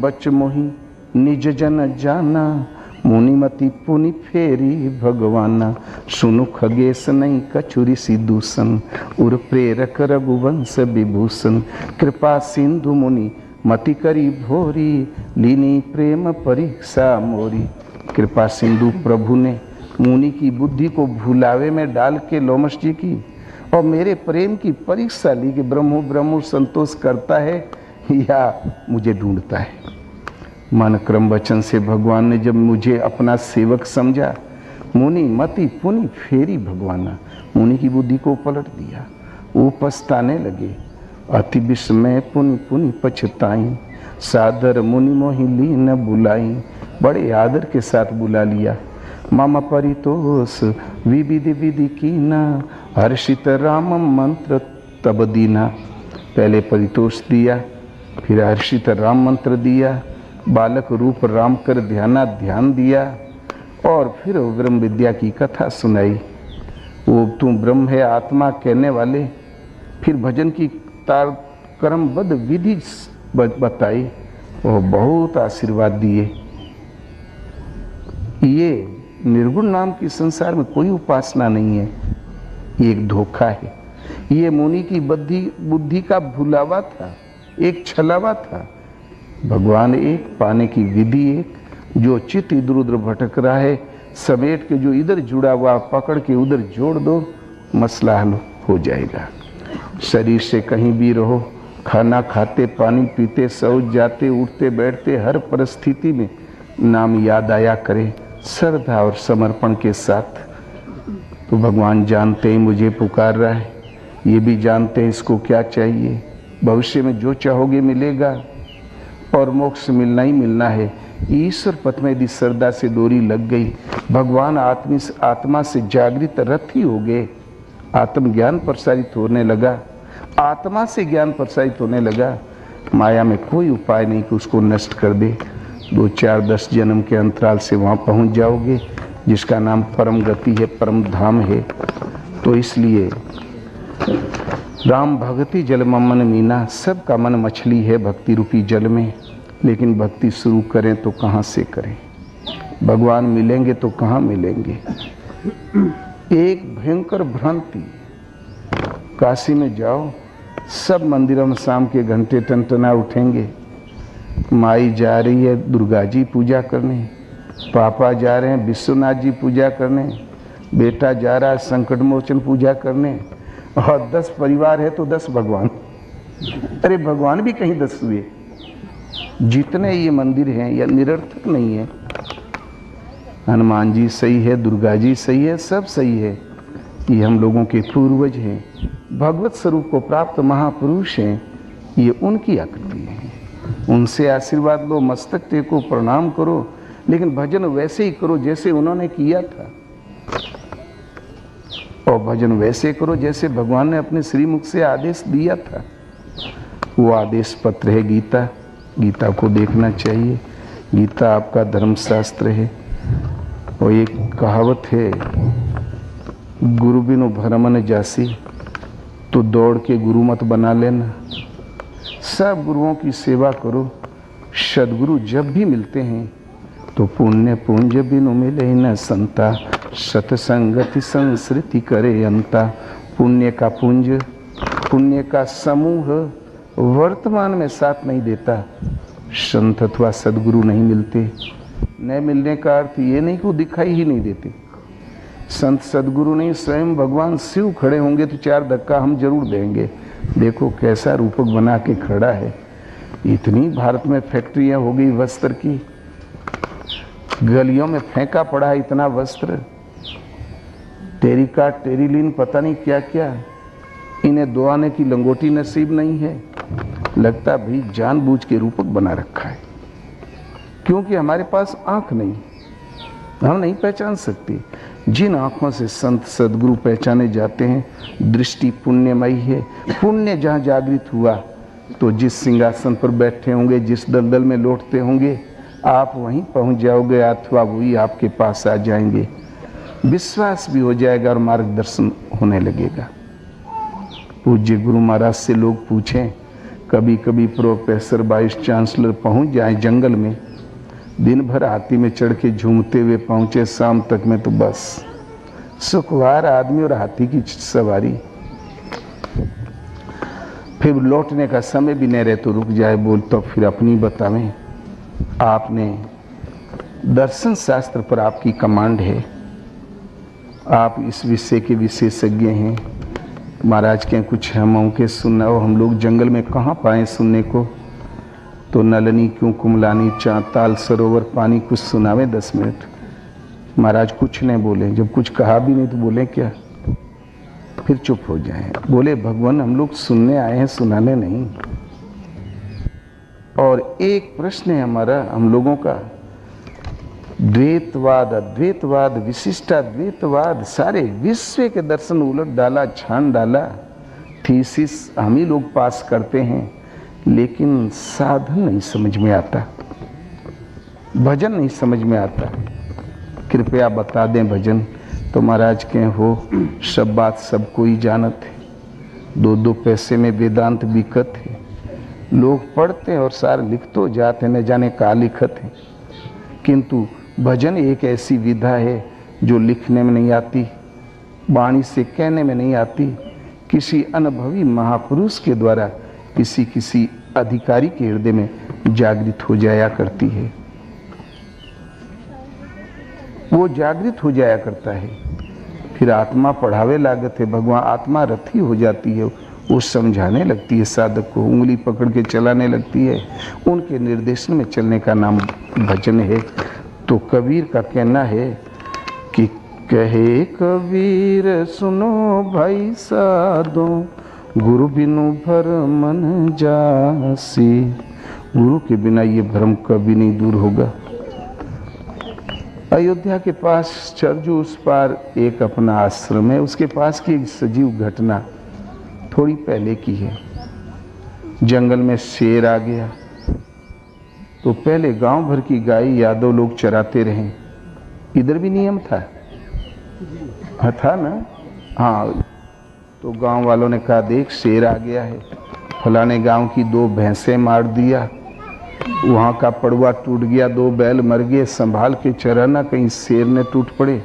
बच मोही, निज जन जाना। मुनिमति पुनि फेरी भगवाना, सुनु खगेश नहीं कछुरी सी दूषण। उर प्रेरक रघुवंश विभूषण, कृपा सिंधु मुनि मति करी भोरी। लीनी प्रेम परीक्षा मोरी। कृपा सिंधु प्रभु ने मुनि की बुद्धि को भुलावे में डाल के लोमस जी की और मेरे प्रेम की परीक्षा ली कि ब्रह्मो संतोष करता है या मुझे ढूंढता है। मन क्रम वचन से भगवान ने जब मुझे अपना सेवक समझा, मुनि मति पुनि फेरी भगवाना, मुनि की बुद्धि को पलट दिया। वो पछताने लगे। अति विस्मय पुनि पुनि पछताई, सादर मुनि मोहि लीन बुलाई। बड़े आदर के साथ बुला लिया। मम परितोष विविधि विधि कीना, हर्षित राम मंत्र तब दीना। पहले परितोष दिया, फिर हर्षित राम मंत्र दिया, बालक रूप राम कर ध्यान दिया और फिर ब्रह्म विद्या की कथा सुनाई। वो तुम ब्रह्म है आत्मा कहने वाले, फिर भजन की तार कर्मबद्ध विधि बताई और बहुत आशीर्वाद दिए। ये निर्गुण नाम की संसार में कोई उपासना नहीं है, ये एक धोखा है। ये मुनि की बुद्धि का भुलावा था, एक छलावा था। भगवान एक, पाने की विधि एक। जो चित्त इधर उधर भटक रहा है समेट के जो इधर जुड़ा हुआ पकड़ के उधर जोड़ दो, मसला हल हो जाएगा। शरीर से कहीं भी रहो, खाना खाते, पानी पीते, सो जाते, उठते बैठते, हर परिस्थिति में नाम याद आया करे श्रद्धा और समर्पण के साथ। तो भगवान जानते हैं मुझे पुकार रहा है, ये भी जानते हैं इसको क्या चाहिए, भविष्य में जो चाहोगे मिलेगा और मोक्ष मिलना ही मिलना है। ईश्वर पथ में यदि श्रद्धा से डोरी लग गई, भगवान आत्मा से जागृत रथ ही हो गए। आत्मज्ञान प्रसारित होने लगा, आत्मा से ज्ञान प्रसारित होने लगा। माया में कोई उपाय नहीं कि उसको नष्ट कर दे। 2, 4, 10 जन्म के अंतराल से वहाँ पहुँच जाओगे जिसका नाम परम गति है, परम धाम है। तो इसलिए राम भक्ति जल मन मीना, सबका मन मछली है भक्ति रूपी जल में। लेकिन भक्ति शुरू करें तो कहाँ से करें, भगवान मिलेंगे तो कहाँ मिलेंगे। एक भयंकर भ्रांति, काशी में जाओ, सब मंदिरों में शाम के घंटे टनटना उठेंगे। माई जा रही है दुर्गा जी पूजा करने, पापा जा रहे हैं विश्वनाथ जी पूजा करने, बेटा जा रहा है संकट मोचन पूजा करने, और 10 परिवार है तो 10 भगवान। अरे भगवान भी कहीं 10 हुए। जितने ये मंदिर हैं या निरर्थक नहीं है। हनुमान जी सही है, दुर्गा जी सही है, सब सही है। ये हम लोगों के पूर्वज हैं, भगवत स्वरूप को प्राप्त महापुरुष हैं। ये उनकी आकृति है, उनसे आशीर्वाद लो, मस्तक टेको, प्रणाम करो, लेकिन भजन वैसे ही करो जैसे उन्होंने किया था, और भजन वैसे करो जैसे भगवान ने अपने श्रीमुख से आदेश दिया था। वो आदेश पत्र है गीता। गीता को देखना चाहिए। गीता आपका धर्मशास्त्र है। और एक कहावत है, गुरु बिनु भरमन जासी, तो दौड़ के गुरु मत बना लेना। सब गुरुओं की सेवा करो। सदगुरु जब भी मिलते हैं तो पुण्य पुंज बिनु मिले न संता, सतसंगति संस्कृति करे अंता। पुण्य का पुंज, पुण्य का समूह वर्तमान में साथ नहीं देता। संत अथवा सदगुरु नहीं मिलते। न मिलने का अर्थ ये नहीं कि वो दिखाई ही नहीं देते। संत सदगुरु नहीं, स्वयं भगवान शिव खड़े होंगे तो 4 धक्का हम जरूर देंगे। देखो कैसा रूपक बना के खड़ा है। इतनी भारत में फैक्ट्रियां हो गई वस्त्र की, गलियों में फेंका पड़ा है इतना वस्त्र, टेरिका टेरिलिन पता नहीं क्या क्या। इन्हें दुआने की लंगोटी नसीब नहीं है। लगता भी जानबूझ के रूपक बना रखा है, क्योंकि हमारे पास आंख नहीं, हम नहीं पहचान सकते। जिन आंखों से संत सदगुरु पहचाने जाते हैं, दृष्टि पुण्यमयी है। पुण्य जहाँ जागृत हुआ तो जिस सिंहासन पर बैठे होंगे, जिस दलदल में लौटते होंगे, आप वहीं पहुंच जाओगे अथवा वही आपके पास आ जाएंगे। विश्वास भी हो जाएगा और मार्गदर्शन होने लगेगा। पूज्य गुरु महाराज से लोग पूछें, कभी कभी प्रोफेसर वाइस चांसलर पहुंच जाए जंगल में, दिन भर हाथी में चढ़ के झूमते हुए पहुंचे, शाम तक में तो बस सुखवार आदमी और हाथी की सवारी। फिर लौटने का समय भी नहीं रहे तो रुक जाए, बोल तो फिर अपनी बतावें। आपने दर्शन शास्त्र पर आपकी कमांड है, आप इस विषय के विशेषज्ञ हैं। महाराज के कुछ हमों के सुनाओ। हम लोग जंगल में कहाँ पाए सुनने को। तो नलनी क्यों कुमलानी, चांताल सरोवर पानी, कुछ सुनावे 10 मिनट। महाराज कुछ नहीं बोले। जब कुछ कहा भी नहीं तो बोले क्या, फिर चुप हो जाए। बोले भगवान हम लोग सुनने आए हैं, सुनाने नहीं। और एक प्रश्न है हमारा, हम लोगों का, द्वैतवाद, अद्वैतवाद, विशिष्टाद्वैतवाद, सारे विश्व के दर्शन उलट डाला, छान डाला। थीसिस हम ही लोग पास करते हैं, लेकिन साधन नहीं समझ में आता, भजन नहीं समझ में आता। कृपया बता दें भजन। तो महाराज के हो, सब बात सब कोई जानत है। 2-2 पैसे में वेदांत बिकत है। लोग पढ़ते और सार लिख तो जाते, न जाने का लिखत है। किंतु भजन एक ऐसी विधा है जो लिखने में नहीं आती, वाणी से कहने में नहीं आती, किसी अनुभवी महापुरुष के द्वारा किसी अधिकारी के हृदय में जागृत हो जाया करती है। वो जागृत हो जाया करता है। फिर आत्मा पढ़ावे लागत है, भगवान आत्मा रथी हो जाती है, वो समझाने लगती है साधक को, उंगली पकड़ के चलाने लगती है, उनके निर्देशन में चलने का नाम भजन है। तो कबीर का कहना है कि कहे कबीर सुनो भाई साधो, गुरु बिनु भरम न जासी। गुरु के बिना ये भ्रम कभी नहीं दूर होगा। अयोध्या के पास चरजू उस पार एक अपना आश्रम है, उसके पास की एक सजीव घटना थोड़ी पहले की है। जंगल में शेर आ गया तो पहले गांव भर की गाय यादव लोग चराते रहे। इधर भी नियम था ना। हाँ, तो गांव वालों ने कहा देख शेर आ गया है, फलाने गांव की 2 भैंसें मार दिया, वहाँ का पड़ुआ टूट गया, 2 बैल मर गए, संभाल के चराना, कहीं शेर ने टूट पड़े।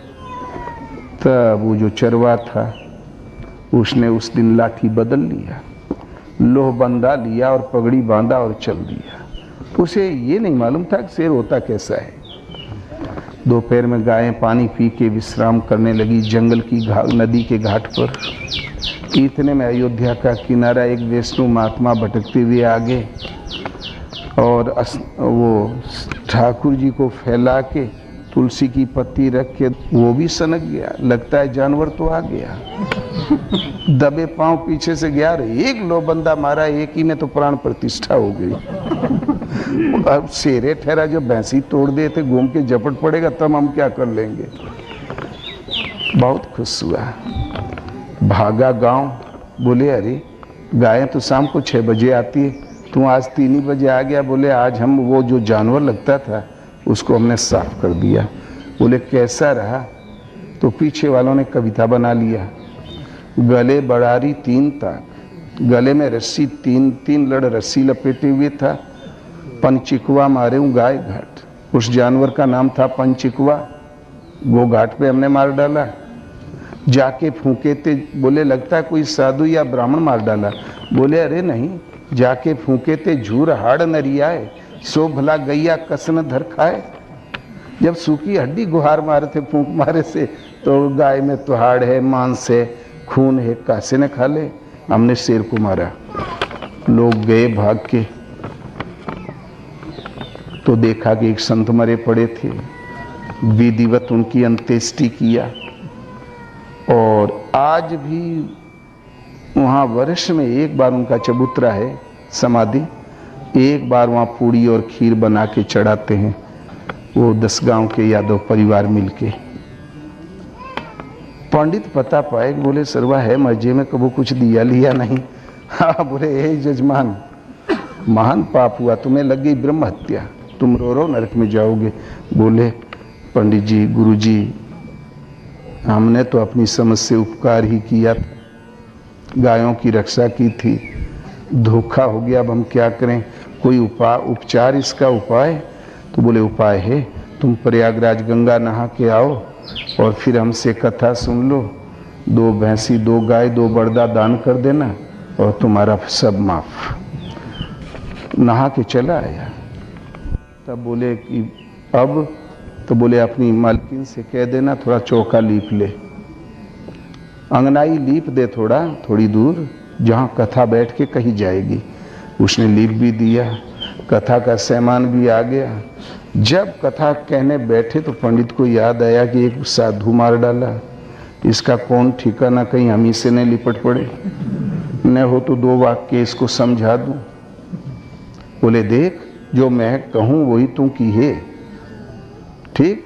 तब वो जो चरवा था उसने उस दिन लाठी बदल लिया, लोह बंधा लिया और पगड़ी बांधा और चल दिया। उसे ये नहीं मालूम था कि शेर होता कैसा है। दोपहर में गायें पानी पी के विश्राम करने लगी जंगल की नदी के घाट पर। इतने में अयोध्या का किनारा एक वैष्णव महात्मा भटकते हुए आ गए और वो ठाकुर जी को फैला के तुलसी की पत्ती रख के वो भी सनक गया, लगता है जानवर तो आ गया। दबे पांव पीछे से गया, एक लो बंदा मारा, एक ही में तो प्राण प्रतिष्ठा हो गई। अब शेरे ठहरा, जब भैंसी तोड़ दे थे घूम के झपट पड़ेगा तब हम क्या कर लेंगे। बहुत खुश हुआ, भागा गांव। बोले अरे गायें तो शाम को 6 बजे आती है, तू आज 3 ही बजे आ गया। बोले आज हम वो जो जानवर लगता था उसको हमने साफ कर दिया। बोले कैसा रहा? तो पीछे वालों ने कविता बना लिया, गले बड़ारी 3 ताक, गले में रस्सी 3 लड़ रस्सी लपेटे हुए था, पंचिकवा मारे हूँ गाय घाट। उस जानवर का नाम था पंचिकवा, वो घाट पे हमने मार डाला। जाके फूके थे, बोले लगता है कोई साधु या ब्राह्मण मार डाला। बोले अरे नहीं, जाके फूके थे झूर हाड़ नरियाए, सो भला गैया कसन धर खाए। जब सूखी हड्डी गुहार मारे थे फूंक मारे से, तो गाय में तो हाड़ है, मांस है, खून है, कासे ने खा ले। हमने शेर को मारा। लोग गए भाग के, तो देखा कि एक संत मरे पड़े थे, विधिवत उनकी अंत्येष्टि किया। और आज भी वहाँ वर्ष में एक बार उनका चबूतरा है, समाधि, एक बार वहाँ पूड़ी और खीर बना के चढ़ाते हैं वो 10 गांव के यादव परिवार मिलके। पंडित पता पाए, बोले सरवा है मर्जे में, कबू कुछ दिया लिया नहीं। हाँ बोले हे जजमान, महान पाप हुआ, तुम्हें लग गई ब्रह्म हत्या, तुम रो नरक में जाओगे। बोले पंडित जी, गुरु जी, हमने तो अपनी समझ से उपकार ही किया, गायों की रक्षा की थी, धोखा हो गया, अब हम क्या करें, कोई उपचार इसका उपाय? तो बोले उपाय है, तुम प्रयागराज गंगा नहा के आओ और फिर हमसे कथा सुन लो, 2 भैंसी 2 गाय 2 बड़दा दान कर देना और तुम्हारा सब माफ। नहा के चला आया। तब बोले कि अब? तो बोले अपनी मालकिन से कह देना थोड़ा चौका लीप ले, अंगनाई लीप दे थोड़ी दूर, जहाँ कथा बैठ के कही जाएगी। उसने लीप भी दिया, कथा का सामान भी आ गया। जब कथा कहने बैठे तो पंडित को याद आया कि एक साधु मार डाला, इसका कौन ठिकाना, कहीं हम ही से नहीं लिपट पड़े, न हो तो 2 वाक्य इसको समझा दूं। बोले देख, जो मैं कहूँ वही तू की है, ठीक?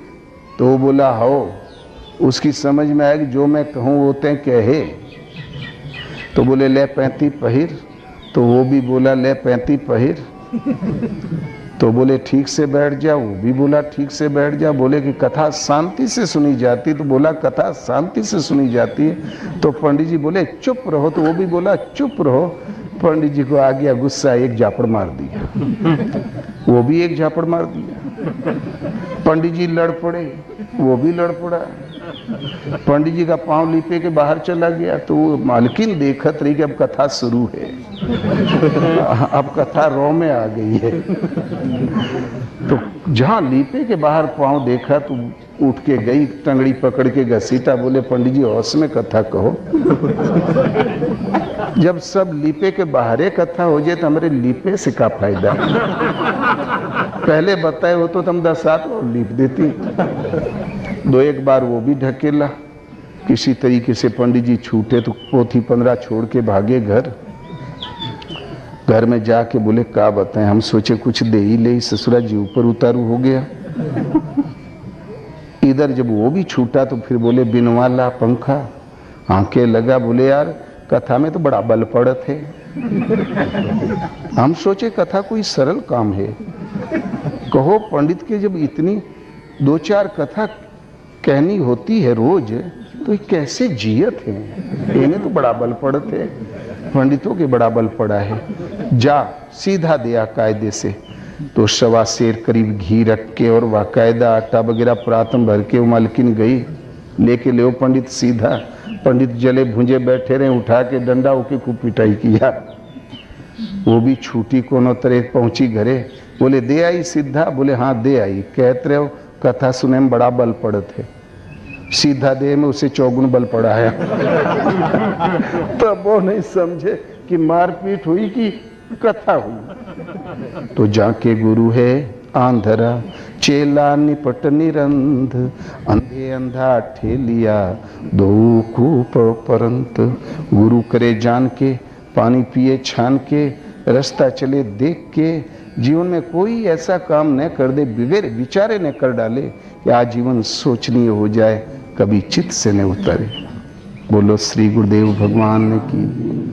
तो वो बोला हो, उसकी समझ में आया कि जो मैं कहूँ वो ते कहे। तो बोले ले 35 पहिर, तो वो भी बोला ले 35 पहिर। तो बोले ठीक से बैठ जा, वो भी बोला ठीक से बैठ जा। बोले कि कथा शांति से सुनी जाती, तो बोला कथा शांति से सुनी जाती है। तो पंडित जी बोले चुप रहो, तो वो भी बोला चुप रहो। पंडित जी को आ गया गुस्सा, एक झापड़ मार दिया, वो भी एक झापड़ मार दिया। पंडित जी लड़ पड़े, वो भी लड़ पड़ा। पंडित जी का पांव लीपे के बाहर चला गया, तो वो मालकिन देखत रही कि अब कथा शुरू है, अब कथा रो में आ गई है। तो जहां लीपे के बाहर पांव देखा तो उठ के गई, टंगड़ी पकड़ के घसीटा, बोले पंडित जी हौस में कथा कहो। जब सब लीपे के बाहरे कथा हो जाए तो हमारे लीपे से क्या फायदा? पहले बताए हो तो तुम 10 हाथ और लीप देती। 2-1 बार वो भी ढकेला, किसी तरीके से पंडित जी छूटे तो पोथी 15 छोड़ के भागे घर। घर में जाके बोले क्या बताएं, हम सोचे कुछ दे ही ले, ससुरा जी ऊपर उतारू हो गया। इधर जब वो भी छूटा तो फिर बोले बिनवाला पंखा, आंखें लगा। बोले यार कथा में तो बड़ा बल पड़त है। हम सोचे कथा कोई सरल काम है। कहो पंडित के जब इतनी 2-4 कथा कहनी होती है रोज तो ये कैसे जियत है? इन्हें तो बड़ा बल पड़त है, पंडितों के बड़ा बल पड़ा है। जा सीधा दिया कायदे से। तो 1.25 सेर करीब घी रख के और बाकायदा आटा वगैरह प्रातम भर के वो मालकिन गई लेके ले पंडित सीधा। पंडित जले भुंजे बैठे रहे, उठा के डंडा होके खूब पिटाई किया। वो भी छूटी कोनो तरह पहुंची घरे। बोले दे आई सीधा? बोले हाँ दे आई। कहते रहे हो कथा सुने में बड़ा बल पड़त है, सीधा दे में उसे 4 गुण बल पड़ा है। तब वो नहीं समझे कि मारपीट हुई कि कथा हुई। तो जाके गुरु है आंधरा, चेला निपट निरंध, अंधे अंधा ठेलिया, 2 कूप परंत। गुरु करे जान के, पानी पिए छान के, रास्ता चले देख के, जीवन में कोई ऐसा काम न कर दे, विचारे न कर डाले कि आज जीवन सोचनीय हो जाए, कभी चित्त से न उतरे। बोलो श्री गुरुदेव भगवान की।